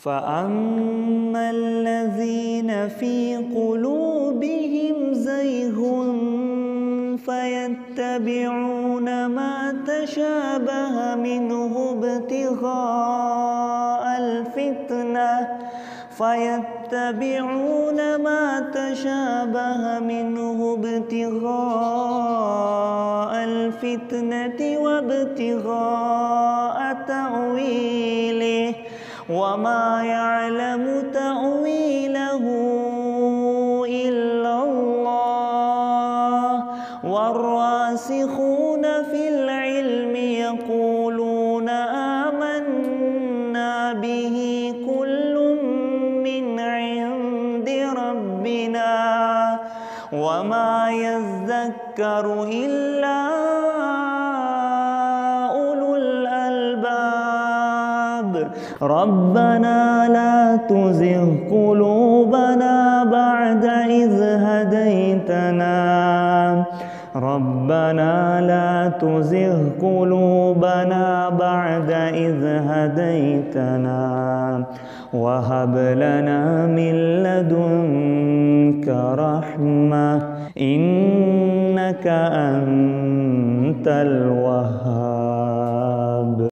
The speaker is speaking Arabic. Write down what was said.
فأما الذين في قلوبهم زيغ فيتبعون ما تشابه منه ابتغاء الفتنة وابتغاء تأويله وما يعلم تأويله إلا الله والراسخون في العلم يقولون آمنا به كل من عند ربنا وما يذكر إلا أولو الألباب ربنا لا تزغ قلوبنا بعد إذ هديتنا ربنا لا تزغ قلوبنا بعد إذ هديتنا وهب لنا من لدنك رحمة إنك أنت الوهاب.